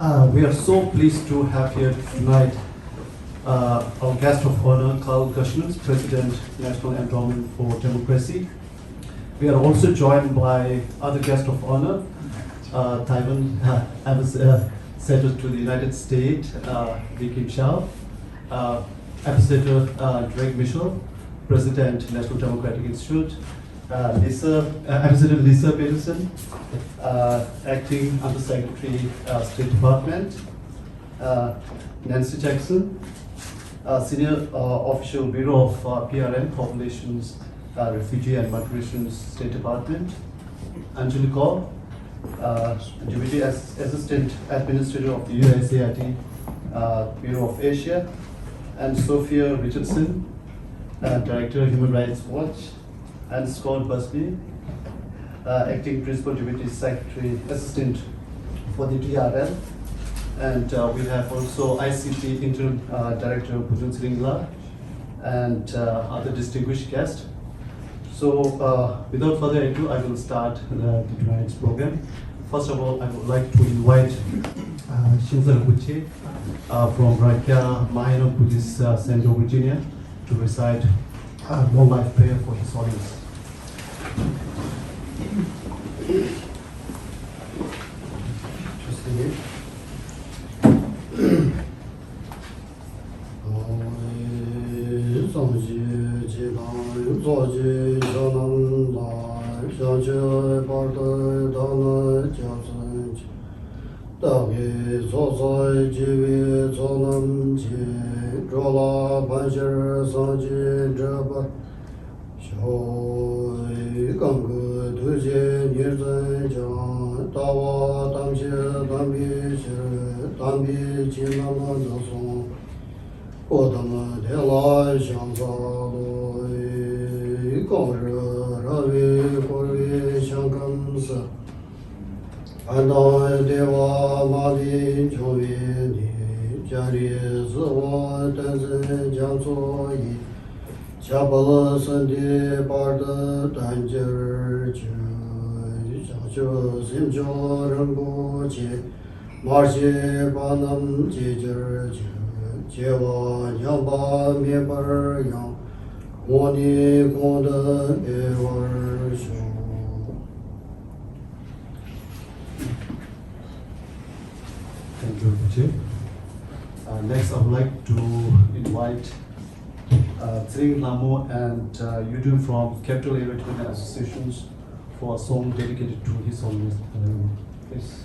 We are so pleased to have here tonight our guest of honor, Karl Kushner, President, National Endowment for Democracy. We are also joined by other guests of honor, Taiwan Ambassador to the United States, Vicky Chow, Ambassador Drake Mitchell, President, National Democratic Institute, Ambassador Lisa Peterson, Acting Undersecretary, State Department, Nancy Jackson, Senior Official Bureau of PRM, Populations, Refugee and Migration State Department, Anjali Kaur, Deputy Assistant Administrator of the USAID Bureau of Asia, and Sophia Richardson, Director of Human Rights Watch, and Scott Busby, Acting Principal Deputy Secretary Assistant for the DRL. And we have also ICT Interim Director Bujun Siringla and other distinguished guests. So without further ado, I will start tonight's program. First of all, I would like to invite Shinzal Kuchi from Rakia Mahina Buddhist Center, Virginia, to recite a long-life prayer for His Holiness. Just a minute. Thank you, Kuchi. Next, I would like to invite Tsering Lamo and Yudun from Capital Area Development Associations for a song dedicated to His Holiness. Please.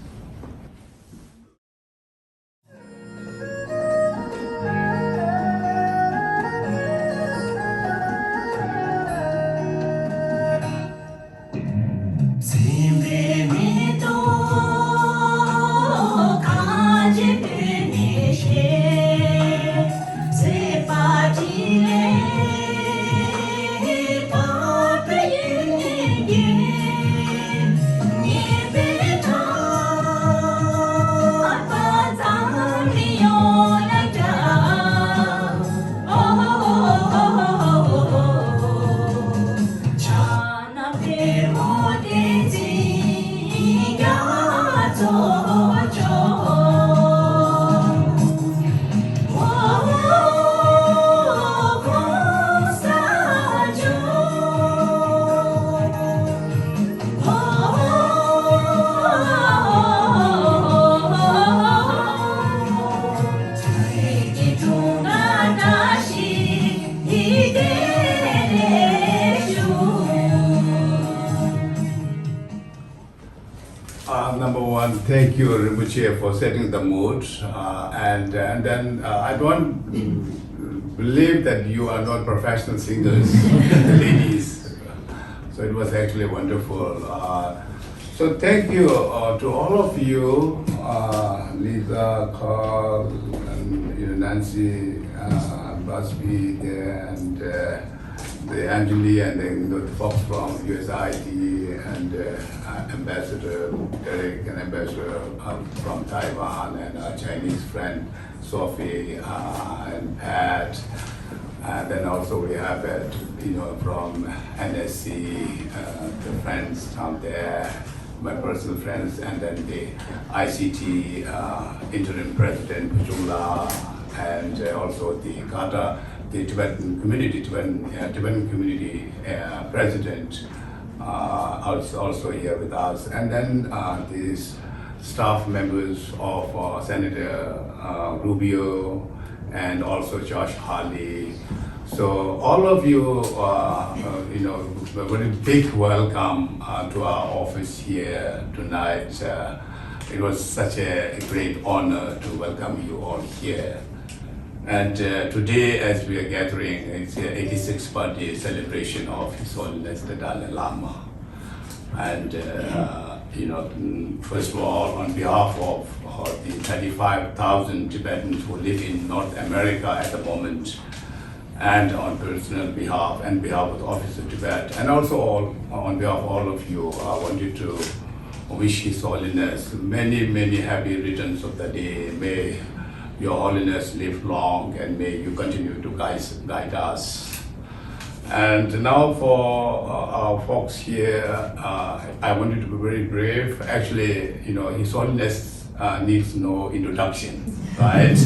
Thank you, Rinpoche, for setting the mood. And then I don't believe that you are not professional singers, ladies. So it was actually wonderful. So thank you to all of you, Lisa, Karl, and Nancy, Busby, and the Anjali, and then the folks from USAID, and Ambassador Derek, and Ambassador from Taiwan, and Chinese friend Sophie, and Pat. And then also we have from NSC, the friends down there, my personal friends, and then the ICT interim president, Jumla, and also the Kata, the Tibetan community, Tibetan community president, also here with us, and then these staff members of Senator Rubio and also Josh Hawley. So all of you, a very big welcome to our office here tonight. It was such a great honor to welcome you all here. And today, as we are gathering, it's the 86th birthday celebration of His Holiness the Dalai Lama. And first of all, on behalf of the 35,000 Tibetans who live in North America at the moment, and on personal behalf and behalf of the Office of Tibet, and also on behalf of all of you, I wanted to wish His Holiness many, many happy returns of the day. May Your Holiness live long, and may you continue to guide us. And now for our folks here, I wanted to be very brave. Actually, His Holiness needs no introduction, right?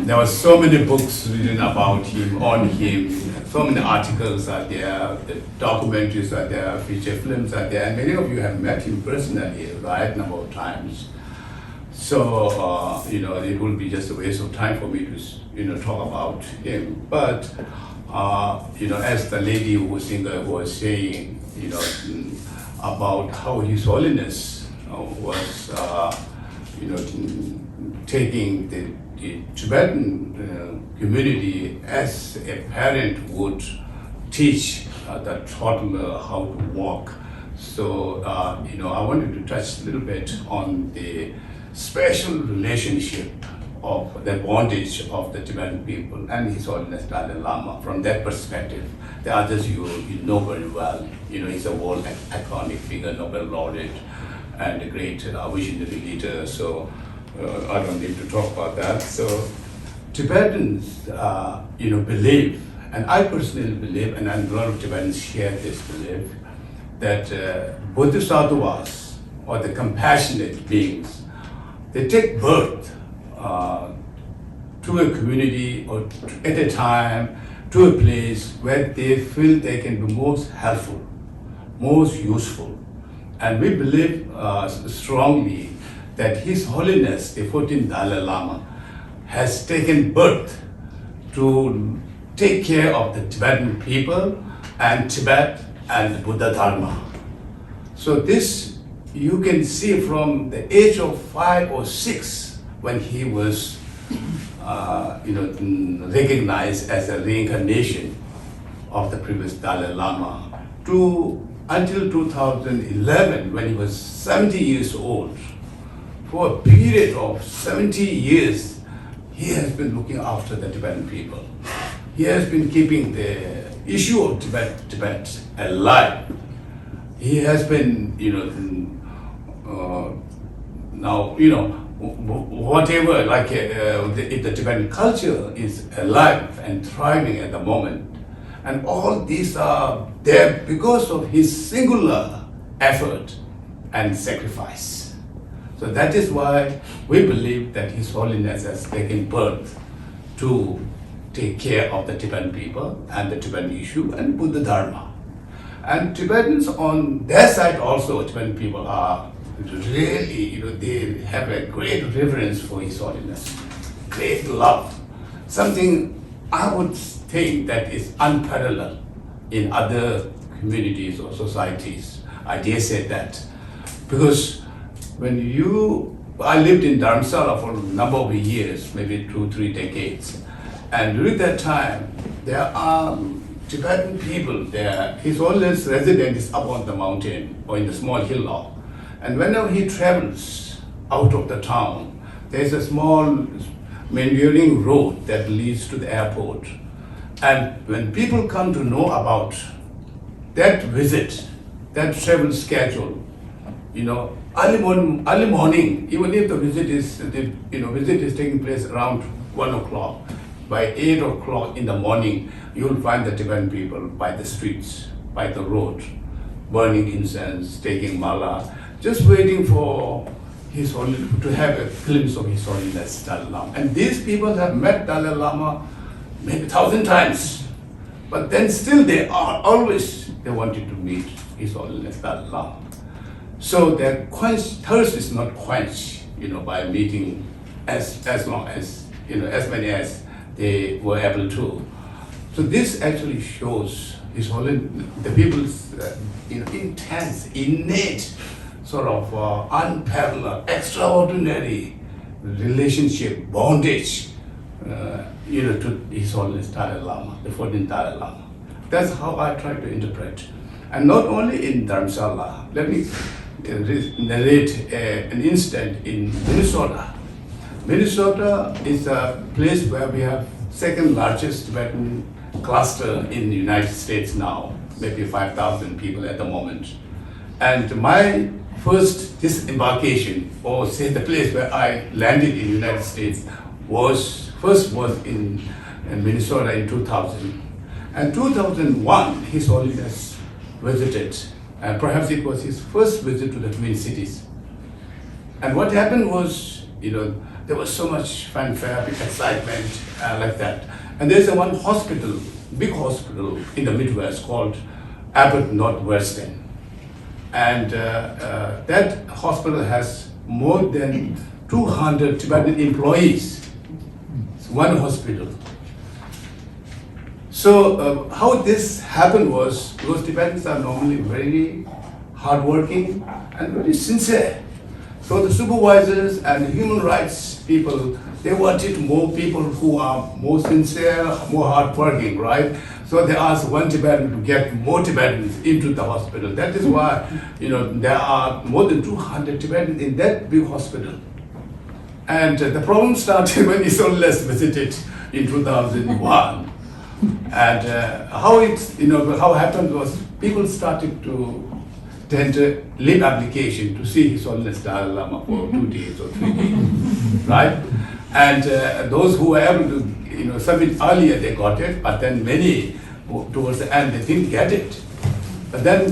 There were so many books written about him, on him, so many articles are there, the documentaries are there, feature films are there, and many of you have met him personally, right, number of times. So, it will be just a waste of time for me to, talk about him. But, as the lady who was saying, about how His Holiness was, taking the Tibetan community as a parent would teach the toddler how to walk. So, I wanted to touch a little bit on the special relationship of the bondage of the Tibetan people and His Holiness Dalai Lama from that perspective. The others you know very well. He's a world iconic figure, Nobel laureate, and a great visionary leader. So I don't need to talk about that. So Tibetans, believe, and I personally believe, and a lot of Tibetans share this belief, that Bodhisattvas, or the compassionate beings, they take birth to a community or at a time, to a place where they feel they can be most helpful, most useful. And we believe strongly that His Holiness the 14th Dalai Lama has taken birth to take care of the Tibetan people and Tibet and the Buddha Dharma. So this you can see from the age of 5 or 6 when he was recognized as a reincarnation of the previous Dalai Lama to until 2011 when he was 70 years old. For a period of 70 years, he has been looking after the Tibetan people. He has been keeping the issue of Tibet alive. He has been, whatever, if the Tibetan culture is alive and thriving at the moment, and all these are there because of his singular effort and sacrifice. So that is why we believe that His Holiness has taken birth to take care of the Tibetan people and the Tibetan issue and Buddha Dharma. And Tibetans on their side also, Tibetan people are really, they have a great reverence for His Holiness, great love, something I would think that is unparalleled in other communities or societies. I dare say that. Because I lived in Dharamsala for a number of years, maybe 2-3 decades. And during that time, there are Tibetan people there. His Holiness residence is up on the mountain or in the small hillock. And whenever he travels out of the town, there's a small meandering road that leads to the airport. And when people come to know about that visit, that travel schedule, early morning, even if the visit is taking place around 1 o'clock, by 8 o'clock in the morning, you will find the Tibetan people by the streets, by the road, burning incense, taking mala, just waiting for His Holiness to have a glimpse of His Holiness Dalai Lama. And these people have met Dalai Lama maybe 1,000 times, but then still they wanted to meet His Holiness Dalai Lama. So their thirst is not quenched, by meeting as long as, as many as they were able to. So this actually shows His Holiness, the people's intense, innate, sort of unparalleled, extraordinary relationship, bondage, to His Holiness Dalai Lama, the 14th Dalai Lama. That's how I try to interpret. And not only in Dharamsala, let me narrate an incident in Minnesota. Minnesota is a place where we have second largest Tibetan cluster in the United States now, maybe 5,000 people at the moment. And my first disembarkation, or say the place where I landed in the United States, was in Minnesota in 2000. And 2001, His Holiness visited, and perhaps it was his first visit to the Twin Cities. And what happened was, there was so much fanfare, big excitement, like that. And there's one hospital, big hospital in the Midwest called Abbott Northwestern. And that hospital has more than 200 Tibetan employees. It's one hospital. So how this happened was, because Tibetans are normally very hardworking and very sincere. So the supervisors and the human rights people, they wanted more people who are more sincere, more hardworking, right? So they asked one Tibetan to get more Tibetans into the hospital. That is why, there are more than 200 Tibetans in that big hospital. And the problem started when His Holiness visited in 2001. And how happened was people started to tender leave application to see His Holiness Dalai Lama for 2 days or 3 days, right? And those who were able to, submit earlier, they got it, but then many towards the end, they didn't get it. But then,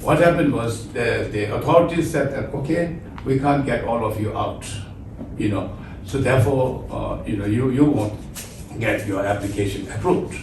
what happened was the authorities said that, okay, we can't get all of you out, so therefore, you won't get your application approved.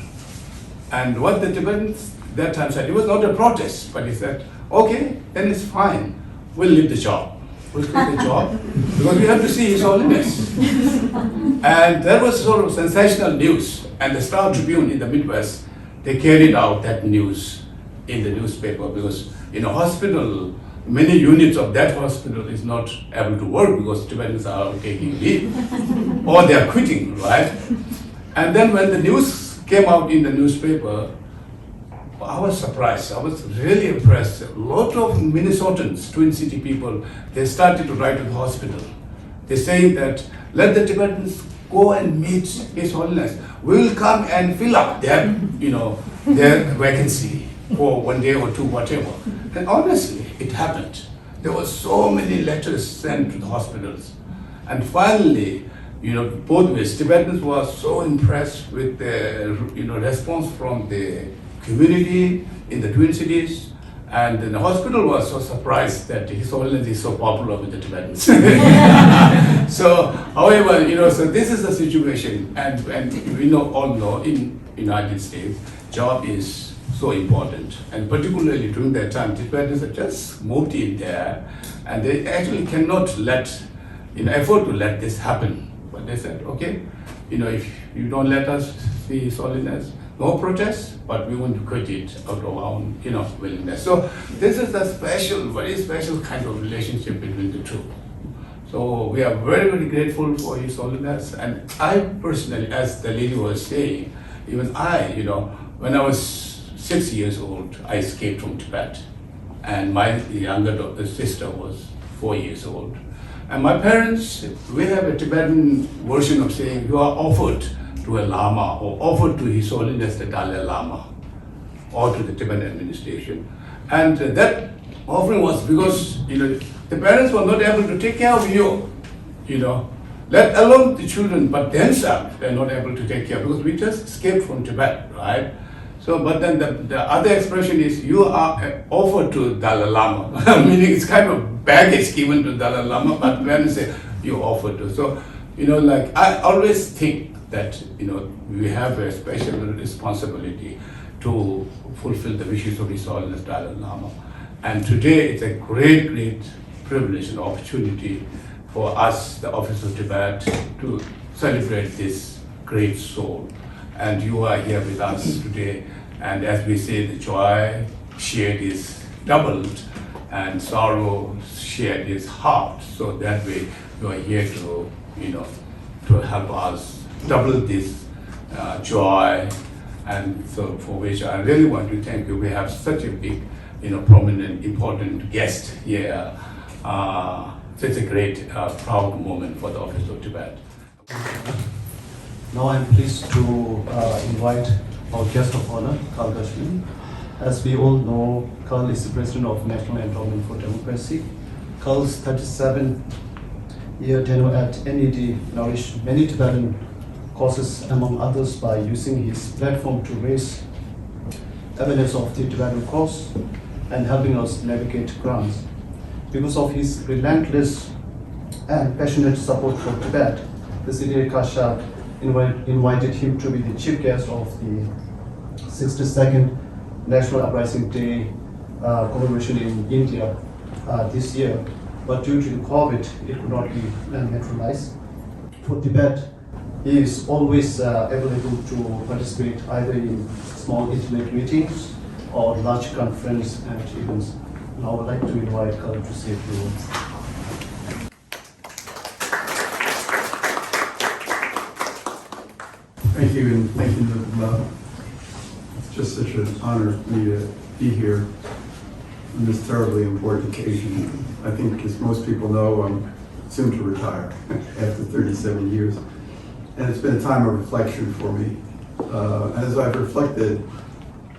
And what the Tibetans that time said, it was not a protest, but he said, okay, then it's fine, we'll leave the job. We'll quit the job because we have to see His Holiness. And that was sort of sensational news. And the Star Tribune in the Midwest, they carried out that news in the newspaper because in a hospital, many units of that hospital is not able to work because Tibetans are taking leave or they are quitting, right? And then when the news came out in the newspaper, I was surprised. I was really impressed. A lot of Minnesotans, Twin City people, they started to write to the hospital. They're saying that let the Tibetans go and meet His Holiness. We will come and fill up their, their vacancy for 1 day or 2, whatever. And honestly, it happened. There were so many letters sent to the hospitals. And finally, both ways, Tibetans were so impressed with the, response from the community in the Twin Cities, and the hospital was so surprised that His Holiness is so popular with the Tibetans. So, however, so this is the situation, and we all know in United States, job is so important, and particularly during that time, Tibetans had just moved in there, and they actually cannot afford to let this happen. But they said, okay, if you don't let us see His Holiness, no protest, but we want to quit it out of our own, willingness. So this is a special, very special kind of relationship between the two. So we are very, very grateful for His Holiness. And I personally, as the lady was saying, even I, when I was 6 years old, I escaped from Tibet. And my younger sister was 4 years old. And my parents, we have a Tibetan version of saying, you are offered to a Lama or offered to His Holiness the Dalai Lama or to the Tibetan administration. And that offering was because, the parents were not able to take care of you, let alone the children, but themselves, they're not able to take care because we just escaped from Tibet, right? So, but then the other expression is you are offered to Dalai Lama, meaning it's kind of baggage given to Dalai Lama, but when you say you offer to, so, like I always think that, we have a special responsibility to fulfill the wishes of His Holiness Dalai Lama. And today it's a great, great privilege and opportunity for us, the Office of Tibet, to celebrate this great soul. And you are here with us today. And as we say, the joy shared is doubled and sorrow shared is halved. So that way you are here to, to help us double this joy. And so for which I really want to thank you. We have such a big, prominent, important guest here. So it's a great, proud moment for the Office of Tibet. Now I'm pleased to invite our guest of honor, Karl. As we all know, Karl is the president of National Endowment for Democracy. Karl's 37-year tenure at NED nourished many Tibetan causes, among others, by using his platform to raise awareness of the Tibetan cause and helping us navigate grants. Because of his relentless and passionate support for Tibet, the city of Kasha invited him to be the chief guest of the 62nd National Uprising Day commemoration in India this year. But due to COVID, it could not be materialized. For Tibet, he is always available to participate either in small intimate meetings or large conference and events. Now I would like to invite Karl to say a few words. Thank you, and thank you, Nirbala. It's just such an honor for me to be here on this terribly important occasion. I think, as most people know, I'm soon to retire after 37 years. And it's been a time of reflection for me. As I've reflected,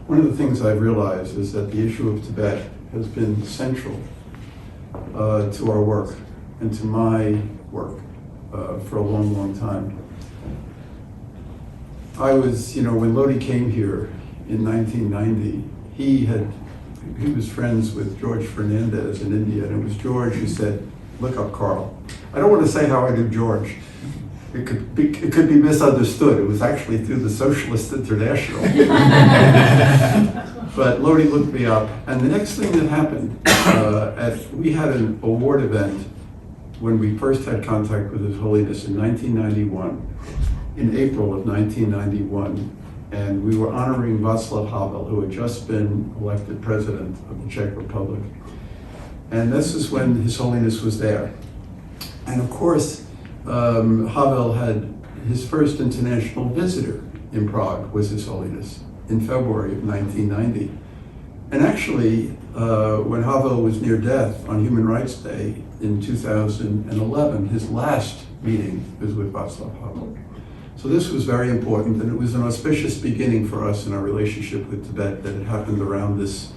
one of the things I've realized is that the issue of Tibet has been central to our work and to my work for a long, long time. I was, when Lodi came here in 1990, he was friends with George Fernandez in India, and it was George who said, "Look up Karl." I don't want to say how I knew George. It could be misunderstood. It was actually through the Socialist International. But Lodi looked me up, and the next thing that happened, we had an award event when we first had contact with His Holiness in 1991, in April of 1991, and we were honoring Václav Havel, who had just been elected president of the Czech Republic. And this is when His Holiness was there. And of course, Havel had his first international visitor in Prague was His Holiness in February of 1990. And actually, when Havel was near death on Human Rights Day in 2011, his last meeting was with Václav Havel. So this was very important, and it was an auspicious beginning for us in our relationship with Tibet that it happened around this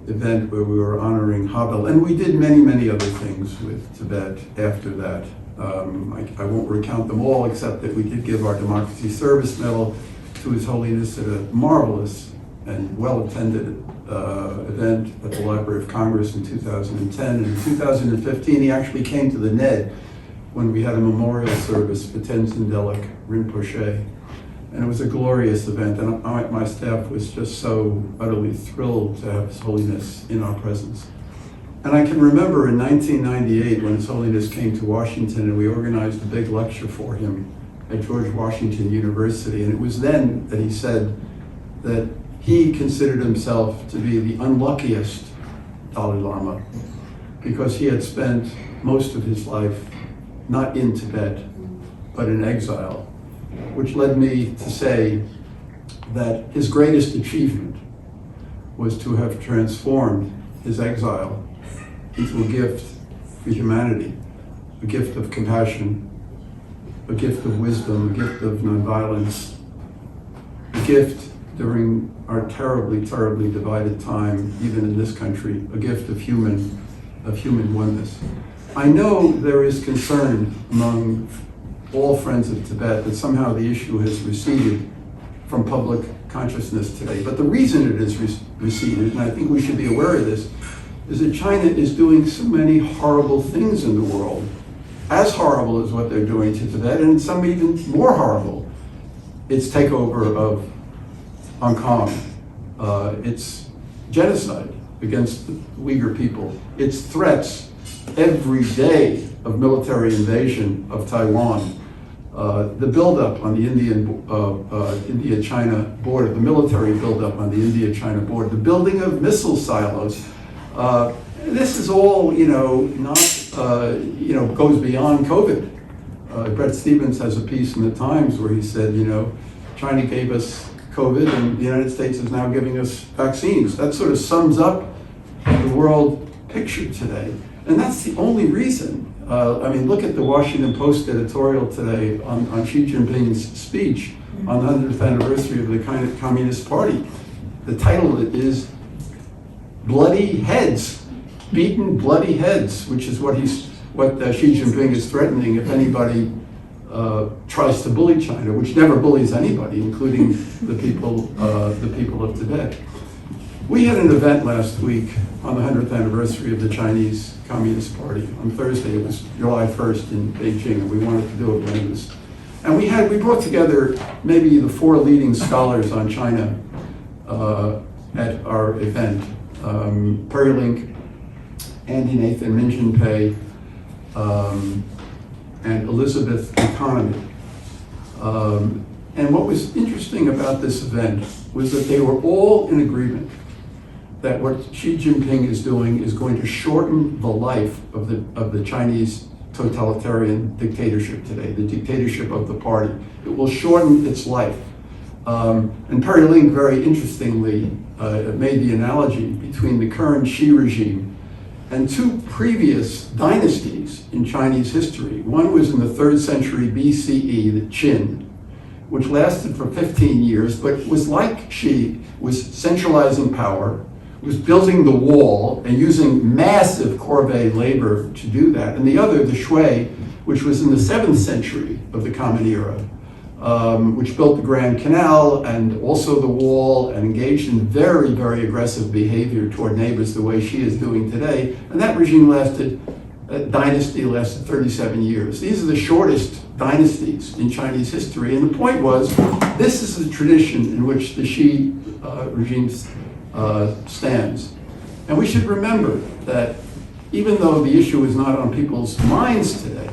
event where we were honoring Havel. And we did many, many other things with Tibet after that. I won't recount them all, except that we did give our Democracy Service Medal to His Holiness at a marvelous and well-attended event at the Library of Congress in 2010. And in 2015, he actually came to the NED when we had a memorial service for Tenzin Delek Rinpoche. And it was a glorious event, and my staff was just so utterly thrilled to have His Holiness in our presence. And I can remember in 1998 when His Holiness came to Washington and we organized a big lecture for him at George Washington University. And it was then that he said that he considered himself to be the unluckiest Dalai Lama because he had spent most of his life not in Tibet, but in exile, which led me to say that his greatest achievement was to have transformed his exile into a gift for humanity, a gift of compassion, a gift of wisdom, a gift of nonviolence, a gift during our terribly, terribly divided time, even in this country, a gift of human oneness. I know there is concern among all friends of Tibet that somehow the issue has receded from public consciousness today. But the reason it has receded, and I think we should be aware of this, is that China is doing so many horrible things in the world, as horrible as what they're doing to Tibet, and some even more horrible. Its takeover of Hong Kong, its genocide against the Uyghur people, its threats every day of military invasion of Taiwan, the buildup on the India-China border, the military buildup on the India-China border, the building of missile silos. This is all, not, goes beyond COVID. Bret Stephens has a piece in the Times where he said, China gave us COVID and the United States is now giving us vaccines. That sort of sums up the world picture today. And that's the only reason. Look at the Washington Post editorial today on Xi Jinping's speech on the 100th anniversary of the Communist Party. The title of it is Bloody Heads, Beaten Bloody Heads, which is what Xi Jinping is threatening if anybody tries to bully China, which never bullies anybody, including the people of Tibet. We had an event last week on the 100th anniversary of the Chinese Communist Party. On Thursday, it was July 1st in Beijing, and we wanted to do it when it was. And we brought together maybe the 4 leading scholars on China at our event. Perry Link, Andy Nathan, Min Jin Pei, and Elizabeth Economy. And what was interesting about this event was that they were all in agreement that what Xi Jinping is doing is going to shorten the life of the Chinese totalitarian dictatorship today, the dictatorship of the party. It will shorten its life. And Perry Link very interestingly made the analogy between the current Xi regime and 2 previous dynasties in Chinese history. One was in the 3rd century BCE, the Qin, which lasted for 15 years, but was like Xi, was centralizing power, was building the wall and using massive corvée labor to do that. And the other, the Shui, which was in the 7th century of the Common Era, which built the Grand Canal and also the wall and engaged in very, very aggressive behavior toward neighbors the way Xi is doing today. And that regime dynasty lasted 37 years. These are the shortest dynasties in Chinese history. And the point was, this is the tradition in which the Xi regime stands. And we should remember that even though the issue is not on people's minds today,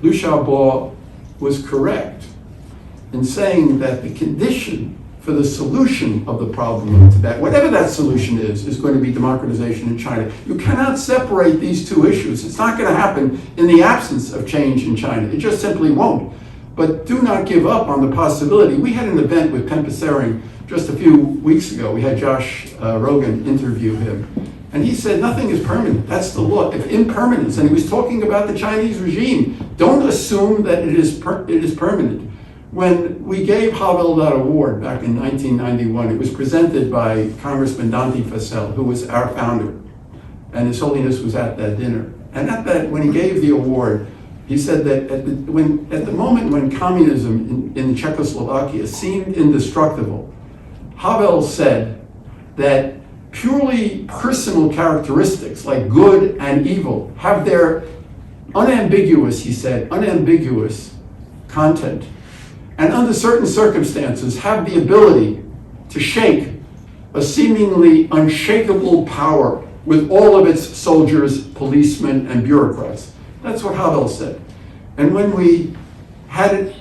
Liu Xiaobo was correct in saying that the condition for the solution of the problem of Tibet, whatever that solution is going to be democratization in China. You cannot separate these 2 issues. It's not going to happen in the absence of change in China. It just simply won't. But do not give up on the possibility. We had an event with Pemba Tsering just a few weeks ago. We had Josh Rogan interview him. And he said, nothing is permanent. That's the law of impermanence. And he was talking about the Chinese regime. Don't assume that it is permanent. When we gave Havel that award back in 1991, it was presented by Congressman Dante Fasel, who was our founder. And His Holiness was at that dinner. And when he gave the award, he said that at the moment when communism in Czechoslovakia seemed indestructible, Havel said that purely personal characteristics like good and evil have their unambiguous content, and under certain circumstances have the ability to shake a seemingly unshakable power with all of its soldiers, policemen, and bureaucrats. That's what Havel said. And when we had an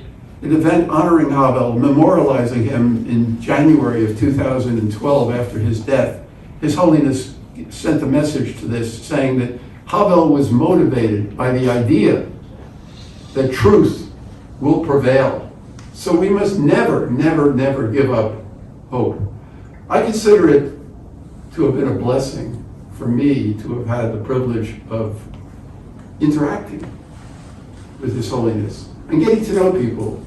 event honoring Havel, memorializing him in January of 2012 after his death, His Holiness sent a message to this saying that Havel was motivated by the idea that truth will prevail. So we must never, never, never give up hope. I consider it to have been a blessing for me to have had the privilege of interacting with His Holiness and getting to know people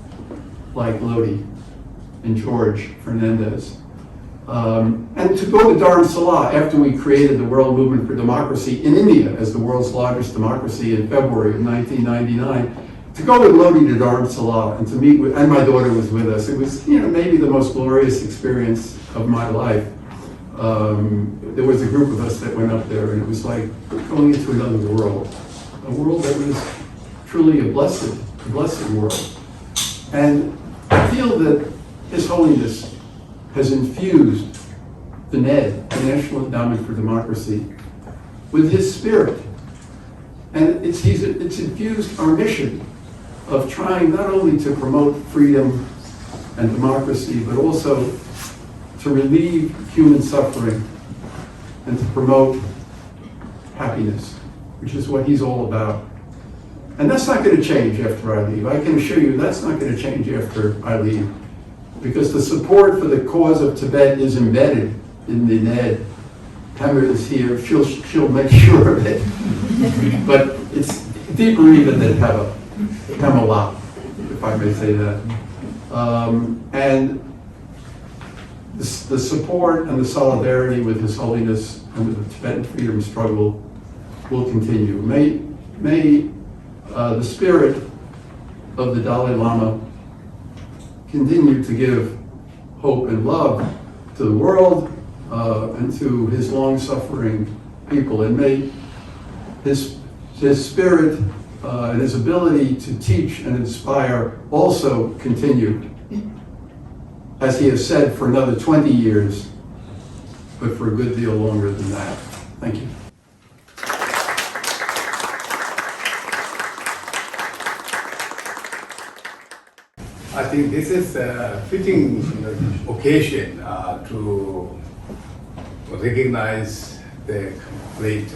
like Lodi and George Fernandez. And to go to Dharamsala after we created the World Movement for Democracy in India as the world's largest democracy in February of 1999, to go with Lodi to Dharamsala and to meet with, and my daughter was with us. It was, maybe the most glorious experience of my life. There was a group of us that went up there, and it was like going into another world, a world that was truly a blessed world. And I feel that His Holiness has infused the NED, the National Endowment for Democracy, with his spirit. And it's infused our mission of trying not only to promote freedom and democracy, but also to relieve human suffering and to promote happiness, which is what he's all about. And that's not going to change after I leave. I can assure you that's not going to change after I leave, because the support for the cause of Tibet is embedded in the NED. Tamara is here, she'll make sure of it. But it's deeper even than Pamela, if I may say that. And the support and the solidarity with His Holiness and with the Tibetan freedom struggle will continue. May the spirit of the Dalai Lama continue to give hope and love to the world and to his long-suffering people. And may his spirit and his ability to teach and inspire also continue, as he has said, for another 20 years, but for a good deal longer than that. Thank you. I think this is a fitting occasion to recognize the great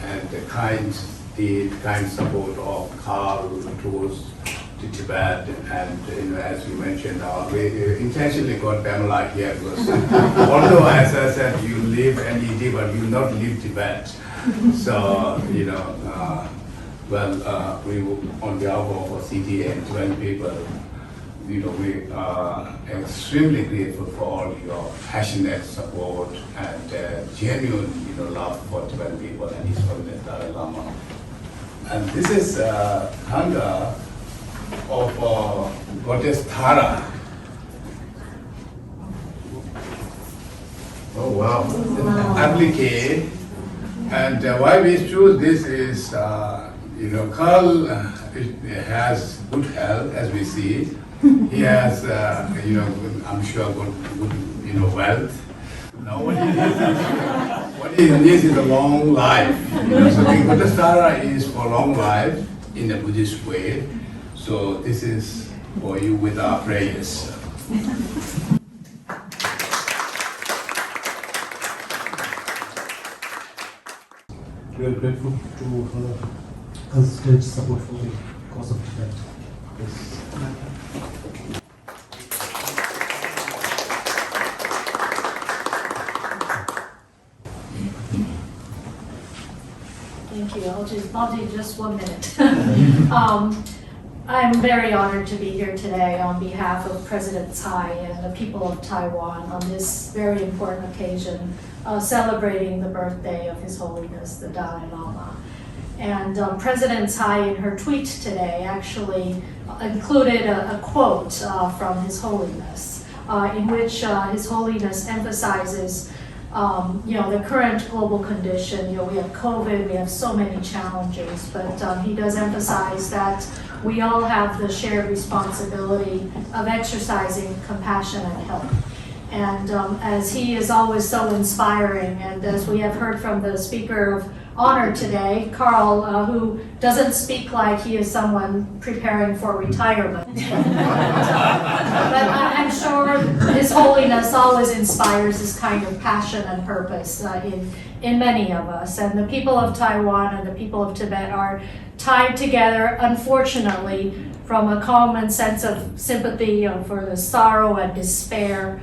and the kind support of Karl towards to Tibet, and as you mentioned, we intentionally got Pamela here because although, as I said, you live NED, but you not live Tibet. So we on behalf of CTA and 12 people, we are extremely grateful for all your passionate support and genuine, love for Tibetan people and His Holiness Dalai Lama. And this is Khanda of Goddess Tara. Oh, wow. Applique. And why we choose this is, Karl has good health, as we see. He has, I'm sure, good, wealth. Now what he needs is a long life. So the Goddess Tara is for long life in the Buddhist way. So this is for you with our prayers. We are grateful to her consistent support for the cause of Tibet. Yes. Thank you. I'll do just 1 minute. I'm very honored to be here today on behalf of President Tsai and the people of Taiwan on this very important occasion, celebrating the birthday of His Holiness the Dalai Lama. And President Tsai, in her tweet today, actually included a quote from His Holiness, in which His Holiness emphasizes the current global condition. We have COVID, we have so many challenges, but he does emphasize that we all have the shared responsibility of exercising compassion and help. And as he is always so inspiring, and as we have heard from the speaker of honor today, Karl, who doesn't speak like he is someone preparing for retirement. But I'm sure His Holiness always inspires this kind of passion and purpose in many of us. And the people of Taiwan and the people of Tibet are tied together, unfortunately, from a common sense of sympathy for the sorrow and despair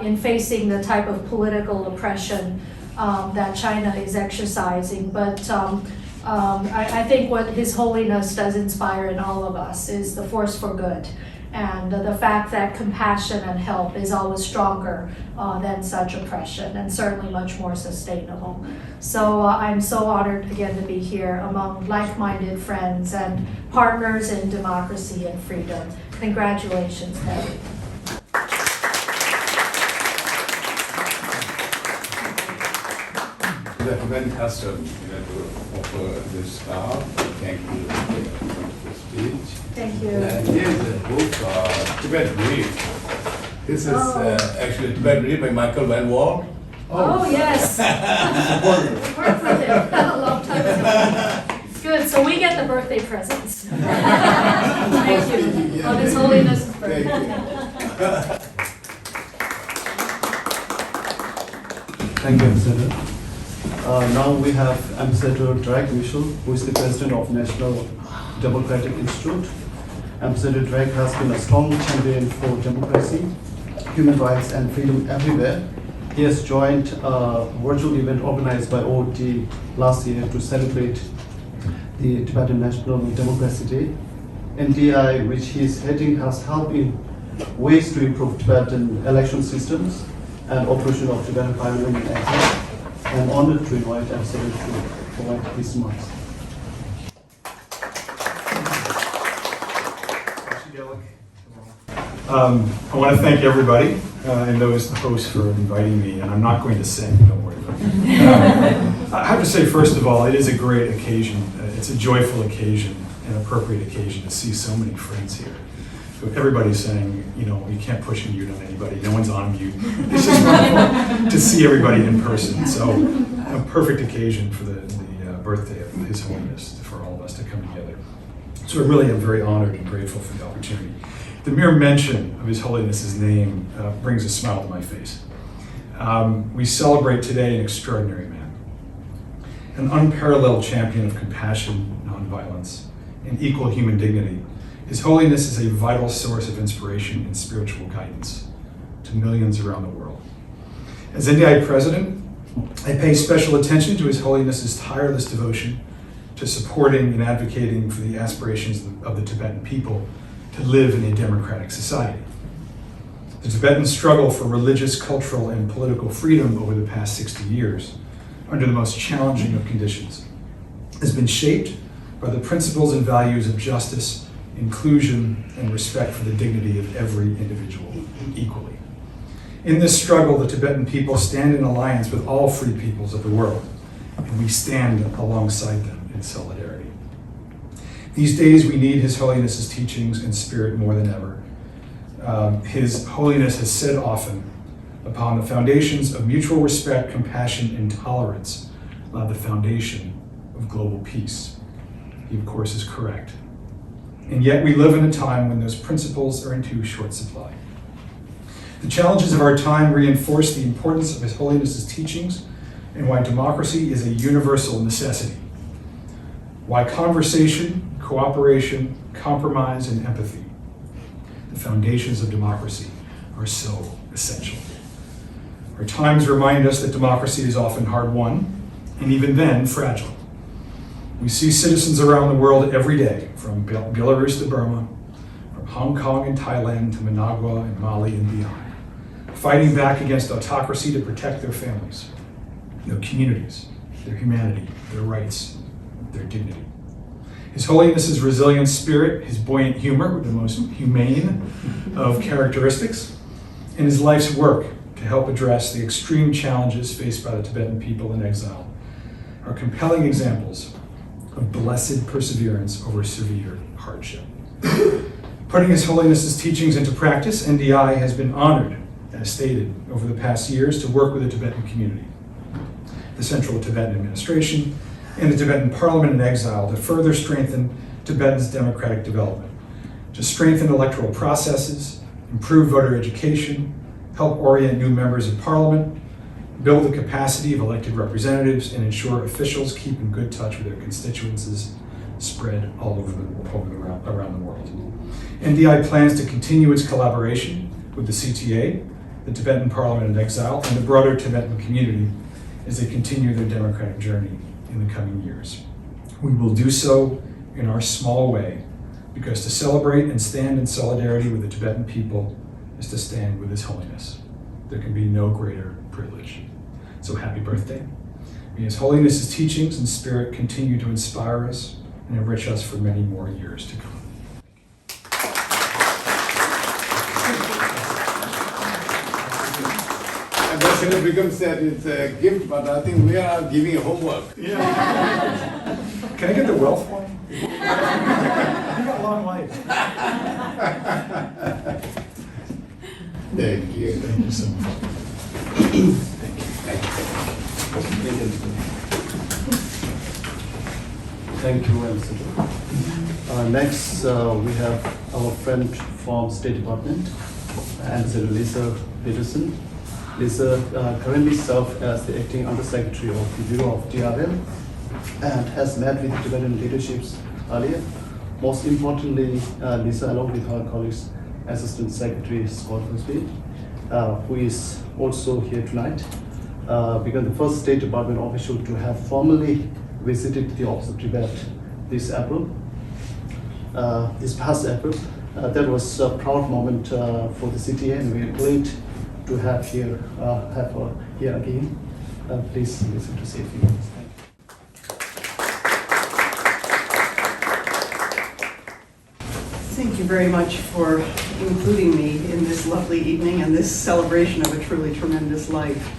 in facing the type of political oppression that China is exercising. But I think what His Holiness does inspire in all of us is the force for good. And the fact that compassion and help is always stronger than such oppression, and certainly much more sustainable. So I'm so honored again to be here among like-minded friends and partners in democracy and freedom. Congratulations, Harry. The Tibetan custom, to offer this talk. Thank you for the speech. Thank you. And here's the book, Tibettv. This is actually Tibettv by Michael Van Wall. Oh, yes. Worked with him a long time ago. Good, so we get the birthday presents. Thank you. On His Holiness' birthday. Thank you, Ambassador. Now we have Ambassador Drake Mitchell, who is the president of National Democratic Institute. Ambassador Drake has been a strong champion for democracy, human rights, and freedom everywhere. He has joined a virtual event organized by OD last year to celebrate the Tibetan National Democracy Day. NDI, which he is heading, has helped in ways to improve Tibetan election systems and operation of Tibetan Parliament in exile. I am honored to invite Ambassador to provide his remarks. I want to thank everybody and those hosts for inviting me, and I'm not going to sing, don't worry about it. I have to say, first of all, it is a great occasion. It's a joyful occasion, an appropriate occasion to see so many friends here. So everybody's saying, you know, you can't push a mute on anybody, no one's on mute. It's just wonderful to see everybody in person. So a perfect occasion for the birthday of His Holiness, for all of us to come together. So I really am very honored and grateful for the opportunity. The mere mention of His Holiness's name brings a smile to my face. We celebrate today an extraordinary man, an unparalleled champion of compassion, nonviolence, and equal human dignity. His Holiness is a vital source of inspiration and spiritual guidance to millions around the world. As NDI President, I pay special attention to His Holiness's tireless devotion to supporting and advocating for the aspirations of the Tibetan people to live in a democratic society. The Tibetans' struggle for religious, cultural, and political freedom over the past 60 years, under the most challenging of conditions, has been shaped by the principles and values of justice, inclusion, and respect for the dignity of every individual equally. In this struggle, the Tibetan people stand in alliance with all free peoples of the world, and we stand alongside them in solidarity. These days, we need His Holiness's teachings and spirit more than ever. His Holiness has said often, upon the foundations of mutual respect, compassion, and tolerance, lie the foundation of global peace. He, of course, is correct. And yet we live in a time when those principles are in too short supply. The challenges of our time reinforce the importance of His Holiness's teachings and why democracy is a universal necessity. Why conversation, cooperation, compromise, and empathy, the foundations of democracy, are so essential. Our times remind us that democracy is often hard-won, and even then, fragile. We see citizens around the world every day, from Belarus to Burma, from Hong Kong and Thailand to Managua and Mali and beyond, fighting back against autocracy to protect their families, their communities, their humanity, their rights, their dignity. His Holiness's resilient spirit, his buoyant humor, the most humane of characteristics, and his life's work to help address the extreme challenges faced by the Tibetan people in exile are compelling examples of blessed perseverance over severe hardship. Putting His Holiness's teachings into practice, NDI has been honored, as stated, over the past years to work with the Tibetan community, the Central Tibetan Administration, and the Tibetan Parliament in exile to further strengthen Tibetan's democratic development, to strengthen electoral processes, improve voter education, help orient new members of Parliament, build the capacity of elected representatives, and ensure officials keep in good touch with their constituencies spread all around the world. NDI plans to continue its collaboration with the CTA, the Tibetan Parliament in exile, and the broader Tibetan community as they continue their democratic journey in the coming years. We will do so in our small way because to celebrate and stand in solidarity with the Tibetan people is to stand with His Holiness. There can be no greater privilege. So happy birthday. May His Holiness's teachings and spirit continue to inspire us and enrich us for many more years to come. Ambassador Brigham said it's a gift, but I think we are giving homework. Yeah. Can I get the wealth one? You got a long life. Thank you. Thank you so much. Thank you, Ambassador. Next, we have our friend from State Department, Ambassador Lisa Peterson. Lisa currently serves as the acting Undersecretary of the Bureau of DRL and has met with the Tibetan leaderships earlier. Most importantly, Lisa, along with her colleagues, Assistant Secretary Scott Husby, who is also here tonight, became the first State Department official to have formally visited the office of Tibet this April. This past April, that was a proud moment for the city, and we are glad to have her here again. Please listen to say a few words. Thank you very much for including me in this lovely evening and this celebration of a truly tremendous life.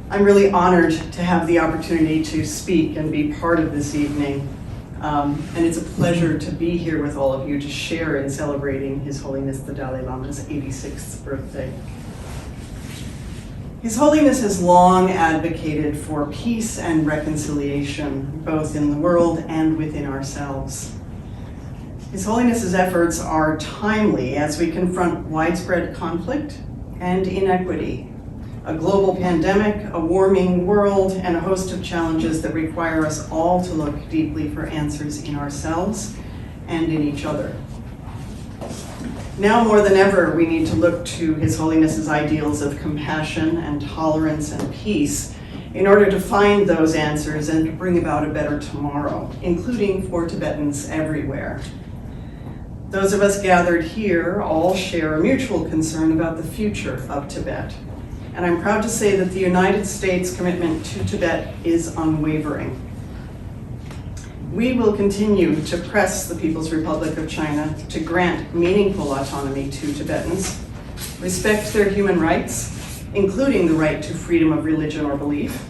I'm really honored to have the opportunity to speak and be part of this evening. And it's a pleasure to be here with all of you to share in celebrating His Holiness the Dalai Lama's 86th birthday. His Holiness has long advocated for peace and reconciliation, both in the world and within ourselves. His Holiness's efforts are timely as we confront widespread conflict and inequity, a global pandemic, a warming world, and a host of challenges that require us all to look deeply for answers in ourselves and in each other. Now more than ever, we need to look to His Holiness's ideals of compassion and tolerance and peace in order to find those answers and to bring about a better tomorrow, including for Tibetans everywhere. Those of us gathered here all share a mutual concern about the future of Tibet. And I'm proud to say that the United States' commitment to Tibet is unwavering. We will continue to press the People's Republic of China to grant meaningful autonomy to Tibetans, respect their human rights, including the right to freedom of religion or belief,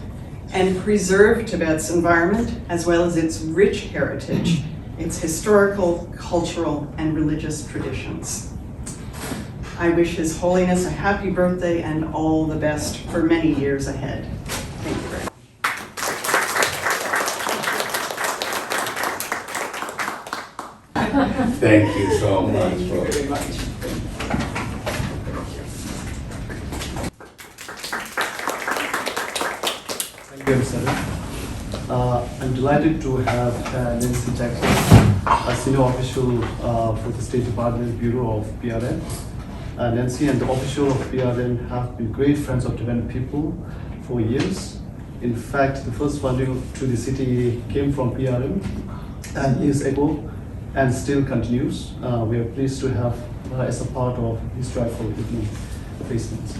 and preserve Tibet's environment as well as its rich heritage, its historical, cultural, and religious traditions. I wish His Holiness a happy birthday and all the best for many years ahead. Thank you very much. Thank you so much. Thank you very much. Thank you, Ambassador. I'm delighted to have Nancy Jackson, a senior official for the State Department Bureau of PRN. Nancy and the official of PRN have been great friends of Tibetan people for years. In fact, the first funding to the city came from PRN years ago and still continues. We are pleased to have her as a part of this joyful evening. Please, Nancy.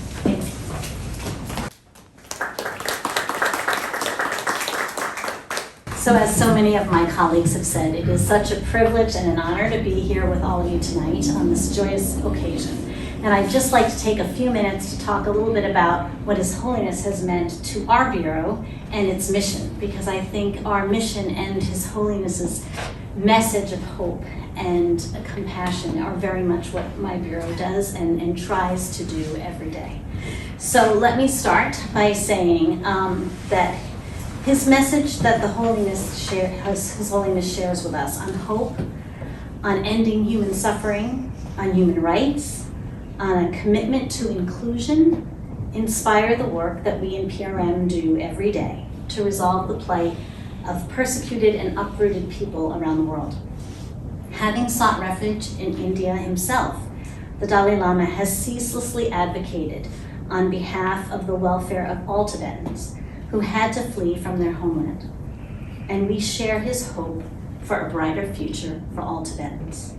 So as so many of my colleagues have said, it is such a privilege and an honor to be here with all of you tonight on this joyous occasion. And I'd just like to take a few minutes to talk a little bit about what His Holiness has meant to our Bureau and its mission, because I think our mission and His Holiness's message of hope and compassion are very much what my Bureau does and tries to do every day. So let me start by saying that his message that His Holiness shares with us on hope, on ending human suffering, on human rights, on a commitment to inclusion, inspire the work that we in PRM do every day to resolve the plight of persecuted and uprooted people around the world. Having sought refuge in India himself, the Dalai Lama has ceaselessly advocated on behalf of the welfare of all Tibetans who had to flee from their homeland. And we share his hope for a brighter future for all Tibetans.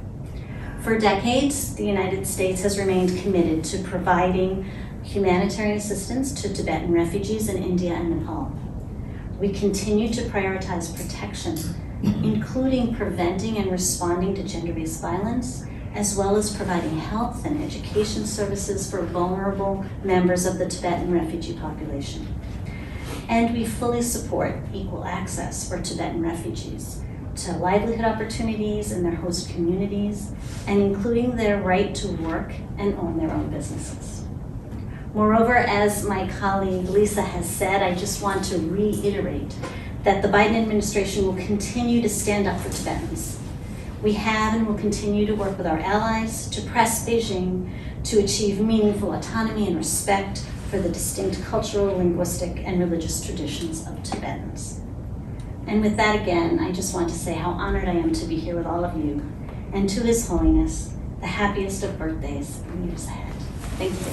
For decades, the United States has remained committed to providing humanitarian assistance to Tibetan refugees in India and Nepal. We continue to prioritize protection, including preventing and responding to gender-based violence, as well as providing health and education services for vulnerable members of the Tibetan refugee population. And we fully support equal access for Tibetan refugees to livelihood opportunities in their host communities, and including their right to work and own their own businesses. Moreover, as my colleague Lisa has said, I just want to reiterate that the Biden administration will continue to stand up for Tibetans. We have and will continue to work with our allies to press Beijing to achieve meaningful autonomy and respect for the distinct cultural, linguistic, and religious traditions of Tibetans. And with that again, I just want to say how honored I am to be here with all of you, and to His Holiness, the happiest of birthdays and years ahead. Thank you.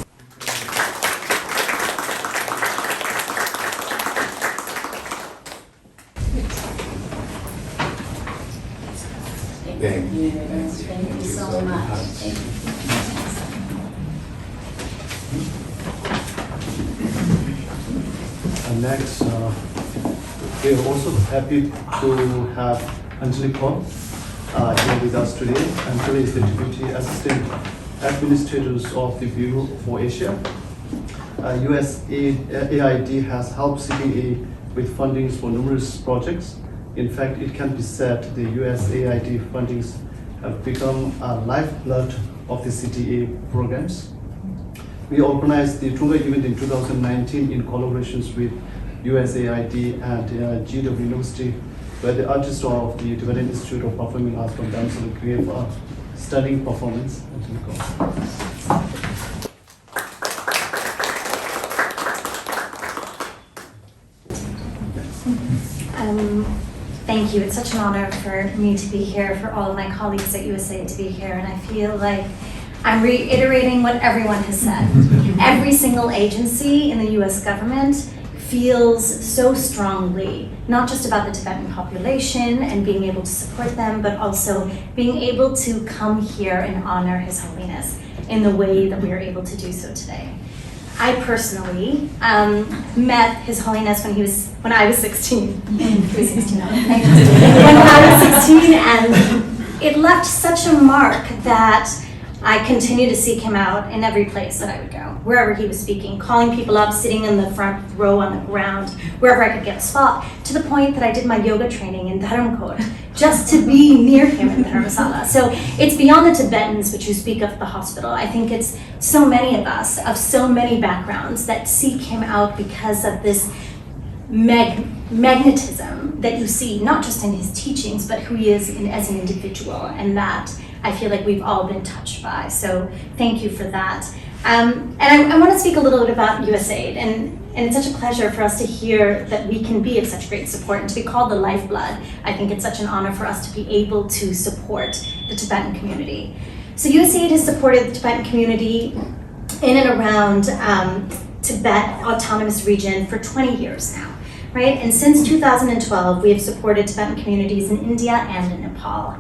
Thank you. Thank you so much. Thank you. And next, we are also happy to have Anjali Kaur here with us today. Anjali is the Deputy Assistant Administrators of the Bureau for Asia. USAID has helped CDA with fundings for numerous projects. In fact, it can be said the USAID fundings have become a lifeblood of the CTA programs. We organized the Tunga event in 2019 in collaborations with USAID and GW University, where the artists of the Tibetan Institute of Performing Arts from Damsel gave a stunning performance. Thank you. It's such an honor for me to be here, for all of my colleagues at USAID to be here, and I feel like I'm reiterating what everyone has said. Every single agency in the US government feels so strongly, not just about the Tibetan population and being able to support them, but also being able to come here and honor His Holiness in the way that we are able to do so today. I personally met His Holiness when I was 16. He was 16 now. When I was 16, and it left such a mark that I continued to seek Him out in every place that I would go, wherever He was speaking, calling people up, sitting in the front row on the ground, wherever I could get a spot, to the point that I did my yoga training in Dharamkot, just to be near Him in Dharamsala. So it's beyond the Tibetans, which you speak of at the hospital. I think it's so many of us, of so many backgrounds, that seek Him out because of this magnetism that you see, not just in His teachings, but who He is as an individual, and that I feel like we've all been touched by. So thank you for that. And I want to speak a little bit about USAID, and it's such a pleasure for us to hear that we can be of such great support and to be called the lifeblood. I think it's such an honor for us to be able to support the Tibetan community. So USAID has supported the Tibetan community in and around Tibet Autonomous Region for 20 years now, right? And since 2012, we have supported Tibetan communities in India and in Nepal.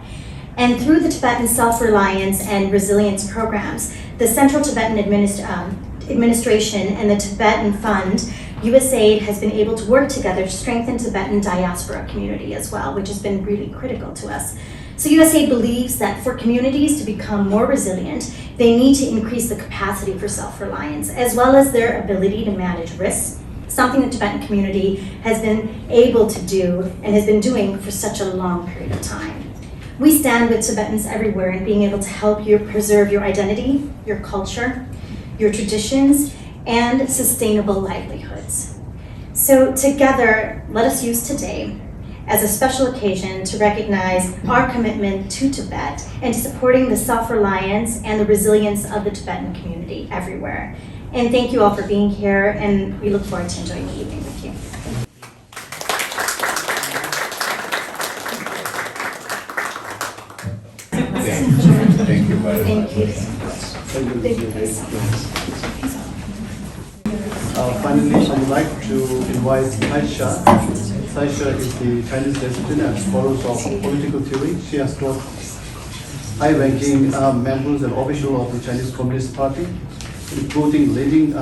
And through the Tibetan Self-Reliance and Resilience programs, the Central Tibetan Administration and the Tibetan Fund, USAID has been able to work together to strengthen Tibetan diaspora community as well, which has been really critical to us. So USAID believes that for communities to become more resilient, they need to increase the capacity for self-reliance, as well as their ability to manage risks, something the Tibetan community has been able to do and has been doing for such a long period of time. We stand with Tibetans everywhere in being able to help you preserve your identity, your culture, your traditions, and sustainable livelihoods. So together, let us use today as a special occasion to recognize our commitment to Tibet and to supporting the self-reliance and the resilience of the Tibetan community everywhere. And thank you all for being here, and we look forward to enjoying the evening with you. Thank you very much. Thank you. Finally, I would like to invite Aisha Saisha is the Chinese resident and scholar of political theory. She has taught high-ranking members and officials of the Chinese Communist Party, including leading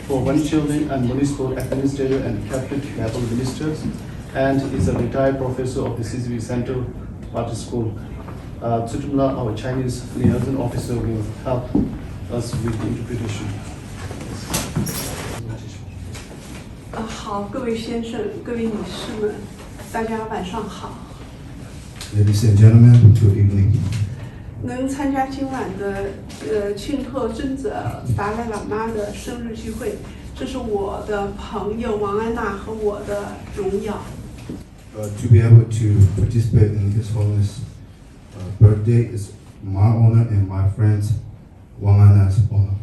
provincial and municipal administrator and cabinet level ministers, and is a retired professor of the CCB Central Party School. Tsutumla, our Chinese liaison officer, will help us with the interpretation. 好，各位先生、各位女士们，大家晚上好。 Ladies and gentlemen, good evening. 能参加今晚的庆贺尊者达赖喇嘛的生日聚会，这是我的朋友王安娜和我的荣耀。To be able to participate in His Holiness' birthday is my honor and my friends Wang Anna's honor.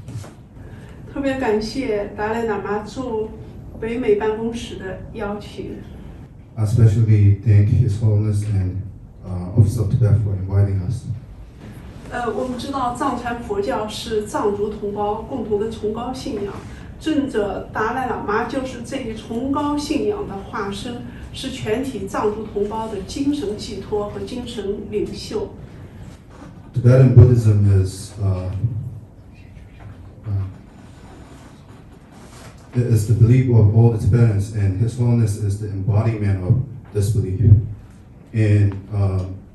特别感谢达赖喇嘛驻北美办公室的邀请。 I especially thank His Holiness and Office of Tibet for inviting us. 我们知道藏传佛教是藏族同胞共同的崇高信仰，尊者达赖喇嘛就是这一崇高信仰的化身，是全体藏族同胞的精神寄托和精神领袖。 Tibetan Buddhism is the belief of all the Tibetans, and His Holiness is the embodiment of this belief. And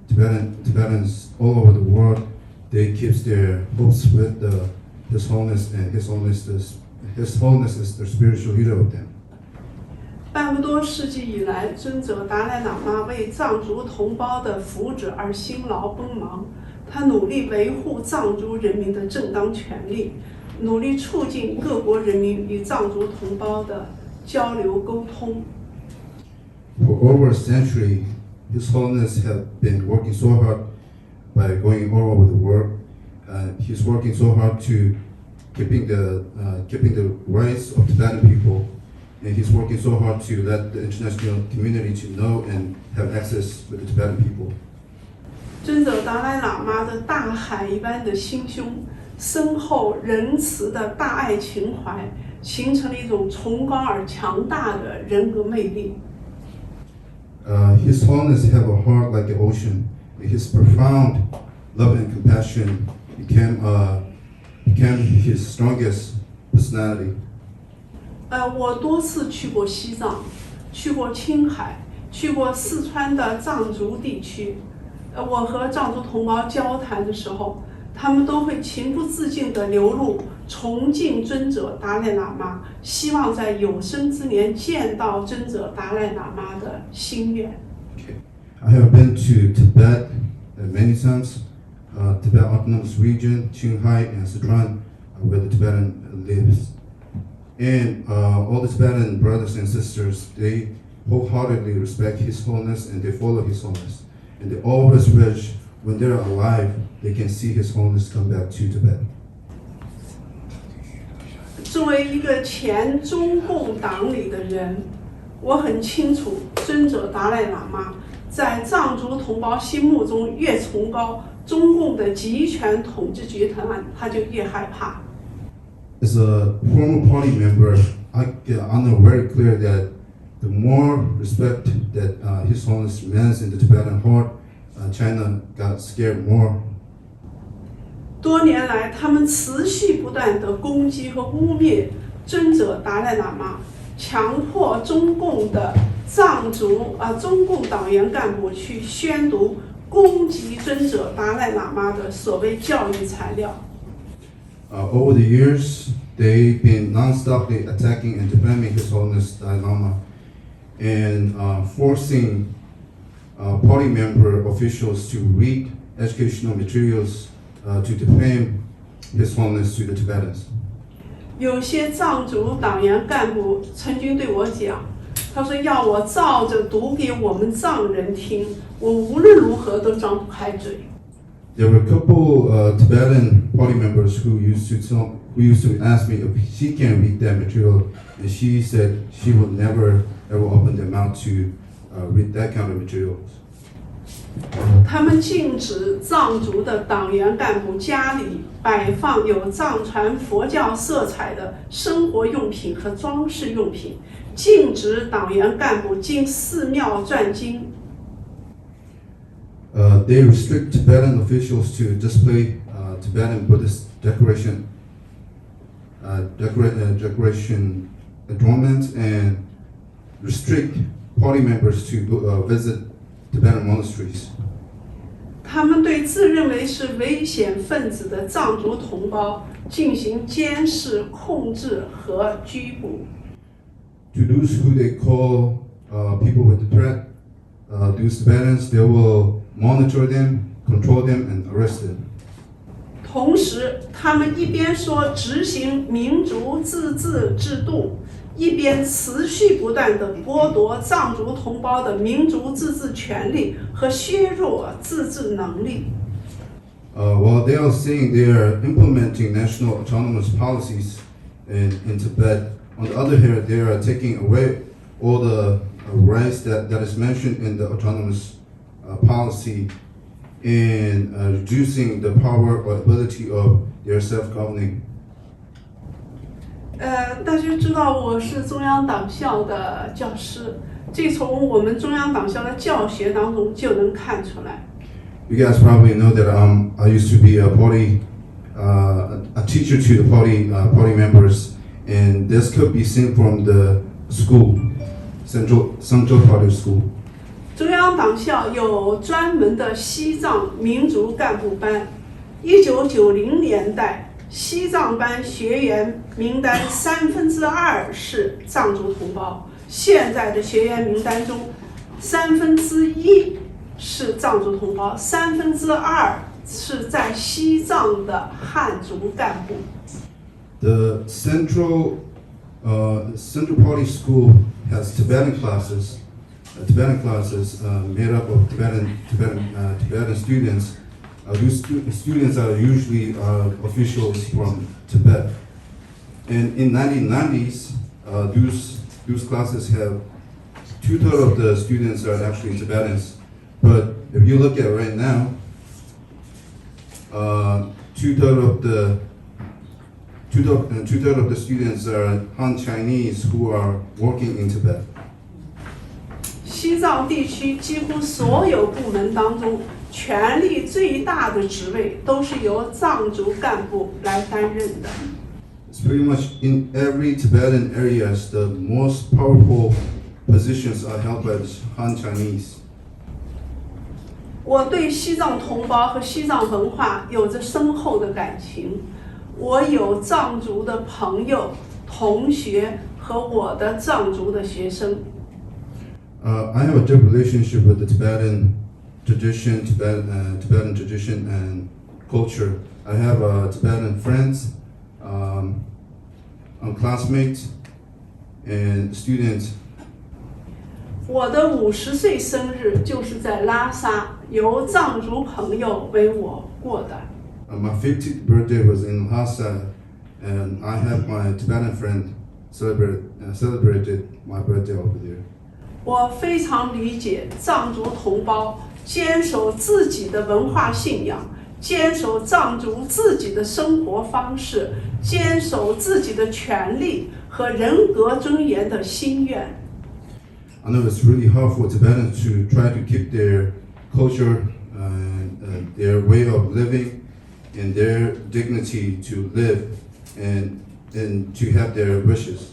Tibetans all over the world, they keep their hopes with His Holiness, and His Holiness is the spiritual leader of them. 半个多世纪以来，尊者达赖喇嘛为藏族同胞的福祉而辛劳奔忙，他努力维护藏族人民的正当权利，努力促进各国人民与藏族同胞的交流沟通。 For over a century, His Holiness has been working so hard by going all over the world. He's working so hard to keeping the rights of Tibetan people, and he's working so hard to let the international community to know and have access with the Tibetan people. 尊者达赖喇嘛的大海一般的心胸，深厚仁慈的大爱情怀，形成了一种崇高而强大的人格魅力。 His Holiness have a heart like the ocean. His profound love and compassion became his strongest personality. 我多次去过西藏，去过青海，去过四川的藏族地区。我和藏族同胞交谈的时候，他们都会情不自禁地流露崇敬尊者达赖喇嘛，希望在有生之年见到尊者达赖喇嘛的心愿。 I have been to Tibet many times, Tibet Autonomous Region, Qinghai, and Sichuan, where the Tibetan lives. And all the Tibetan brothers and sisters, they wholeheartedly respect His Holiness and they follow His Holiness. And they always wish when they're alive, they can see His Holiness come back to Tibet. 作为一个前中共党里的人，我很清楚尊者达赖喇嘛在藏族同胞心目中越崇高，中共的集权统治集团他就越害怕。 As a former party member, I know very clear that the more respect that His Holiness demands in the Tibetan heart, China got scared more. 多年来，他们持续不断地攻击和污蔑尊者达赖喇嘛，强迫中共的中共党员干部去宣读攻击尊者达赖喇嘛的所谓教育材料。 Over the years, they've been non-stoply attacking and defaming His Holiness Dalai Lama and forcing party member officials to read educational materials to defame His Holiness to the Tibetans. 有些藏族党员干部曾经对我讲，他说要我照着读给我们藏人听，我无论如何都张不开嘴。 There were a couple Tibetan party members who used to ask me if she can read that material, and she said she would never ever open their mouth to read that kind of materials. 他们禁止藏族的党员干部家里摆放有藏传佛教色彩的生活用品和装饰用品，禁止党员干部进寺庙转经。They restrict Tibetan officials to display Tibetan Buddhist decoration adornments and restrict party members to visit Tibetan monasteries. 他们对自认为是危险分子的藏族同胞进行监视、控制和拘捕。To those who they call people with the threat, those Tibetans, they will monitor them, control them, and arrest them. 同时，他们一边说执行民族自治制度，一边持续不断地剥夺藏族同胞的民族自治权利和削弱自治能力。While they are saying they are implementing national autonomous policies in Tibet, on the other hand, they are taking away all the rights that is mentioned in the autonomous policy and reducing the power or ability of their self-governing. 大家知道我是中央党校的教师，这从我们中央党校的教学当中就能看出来。You guys probably know that I used to be a teacher to the party members, and this could be seen from the school, Central Party School. 中央党校有专门的西藏民族干部班，1990年代西藏班学员名单2/3是藏族同胞，现在的学员名单中1/3是藏族同胞，2/3是在西藏的汉族干部。The Central Party School has Tibetan classes made up of Tibetan students. Those students are usually officials from Tibet. And in 1990s, those classes have 2/3 of the students are actually Tibetans. But if you look at right now, 2/3 of the students are Han Chinese who are working in Tibet. 西藏地区几乎所有部门当中，权力最大的职位都是由藏族干部来担任的。It's pretty much in every Tibetan areas, the most powerful positions are held by the Han Chinese. 我对西藏同胞和西藏文化有着深厚的感情。我有藏族的朋友、同学和我的藏族的学生。I have a deep relationship with the Tibetan tradition, Tibetan tradition and culture. I have Tibetan friends, classmates, and students. 我的50岁生日就是在拉萨，由藏族朋友为我过的。My 50th birthday was in Lhasa, and I have my Tibetan friend celebrated my birthday over there. 我非常理解藏族同胞坚守自己的文化信仰，坚守藏族自己的生活方式，坚守自己的权利和人格尊严的心愿。I know it's really hard for Tibetans to try to keep their culture, their way of living, and their dignity to live and to have their wishes.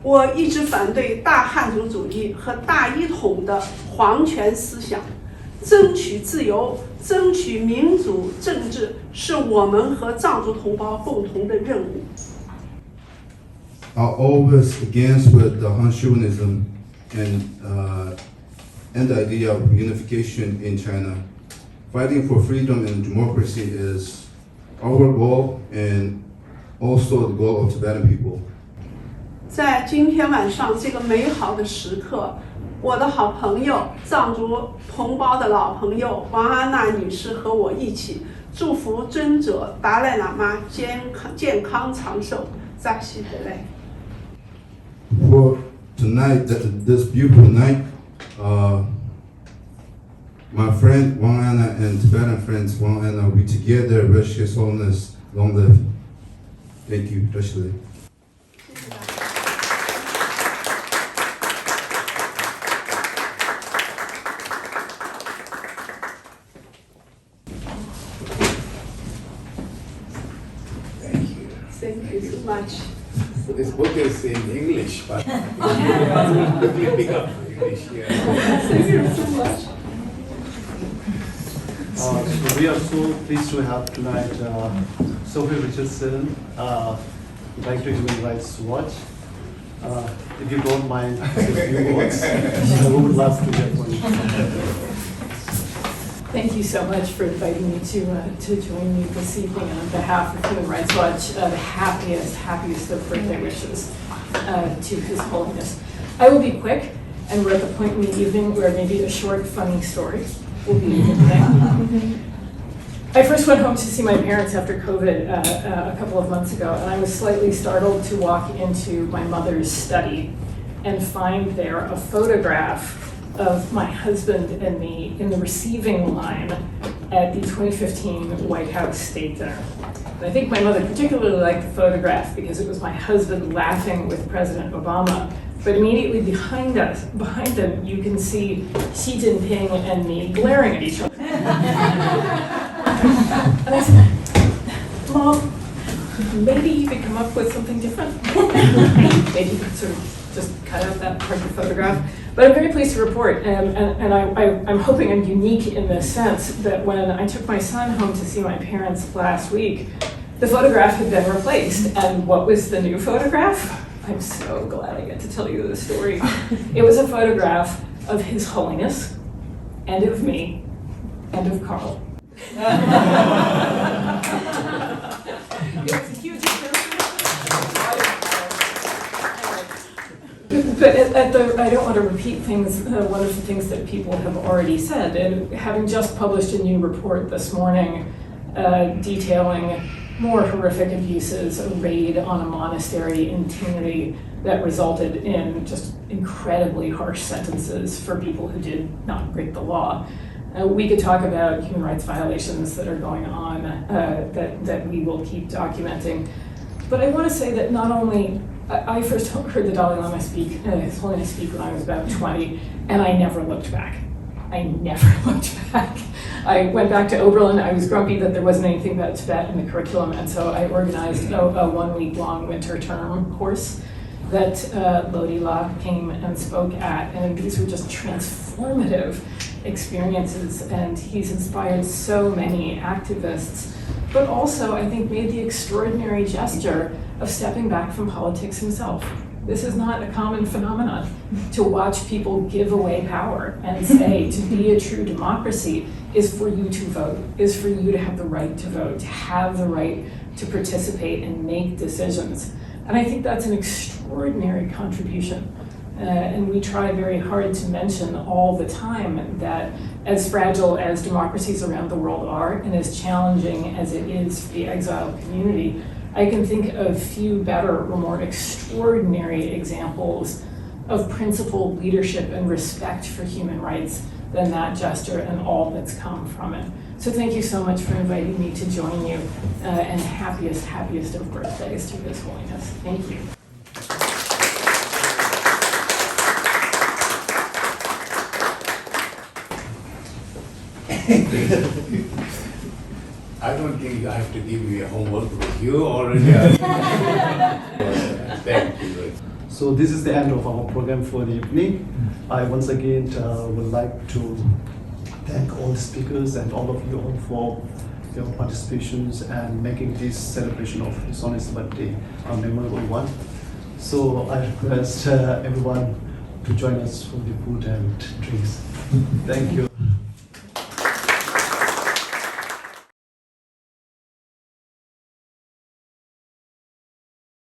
我一直反对大汉族主义和大一统的皇权思想，争取自由、争取民主政治是我们和藏族同胞共同的任务。Are always against with the Han chauvinism and the idea of unification in China. Fighting for freedom and democracy is our goal and also the goal of Tibetan people. 在今天晚上这个美好的时刻，我的好朋友藏族同胞的老朋友王安娜女士和我一起祝福尊者达赖喇嘛健康长寿。扎西德勒。For tonight, this beautiful night, My friend Wang Anna and Tibetan friends Wang Anna, we together wish His Holiness long live. Thank you, especially. Thank you so much. This book is in English, but quickly pick up English here. Thank you so much. So we are so pleased to have tonight Sophie Richardson, Director of Human Rights Watch. If you don't mind a few words, we would love to hear from you. Thank you so much for inviting me to join me this evening. And on behalf of Human Rights Watch, the happiest of birthday wishes to His Holiness. I will be quick, and we're at the point in the evening where maybe a short, funny story will be today. I first went home to see my parents after COVID a couple of months ago, and I was slightly startled to walk into my mother's study and find there a photograph of my husband and me in the receiving line at the 2015 White House State Dinner. And I think my mother particularly liked the photograph because it was my husband laughing with President Obama. But immediately behind them, you can see Xi Jinping and me glaring at each other. And I said, Mom, maybe you could come up with something different. Maybe you could sort of just cut out that part of the photograph. But I'm very pleased to report, and I'm hoping I'm unique in the sense that when I took my son home to see my parents last week, the photograph had been replaced. And what was the new photograph? I'm so glad I get to tell you the story. It was a photograph of His Holiness, and of me, and of Karl. It was a huge But I don't want to repeat things, one of the things that people have already said. And having just published a new report this morning detailing more horrific abuses, a raid on a monastery in Tibettv that resulted in just incredibly harsh sentences for people who did not break the law. We could talk about human rights violations that are going on that we will keep documenting. But I want to say that not only, I first heard the Dalai Lama speak, His Holiness speak when I was about 20, and I never looked back. I never looked back. I went back to Oberlin. I was grumpy that there wasn't anything about Tibet in the curriculum, and so I organized a one-week-long winter term course that Lodi La came and spoke at, and these were just transformative experiences, and he's inspired so many activists, but also I think made the extraordinary gesture of stepping back from politics himself. This is not a common phenomenon to watch people give away power and say to be a true democracy is for you to vote, is for you to have the right to vote, to have the right to participate and make decisions. And I think that's an extraordinary contribution. And we try very hard to mention all the time that as fragile as democracies around the world are, and as challenging as it is for the exiled community, I can think of few better or more extraordinary examples of principled leadership and respect for human rights than that gesture and all that's come from it. So thank you so much for inviting me to join you, and happiest of birthdays to His Holiness. Thank you. I don't think I have to give you a homework because you already are. Thank you. So this is the end of our program for the evening. I once again would like to thank all the speakers and all of you all for your participations and making this celebration of His Holiness birthday a memorable one. So I request everyone to join us for the food and drinks. Thank you.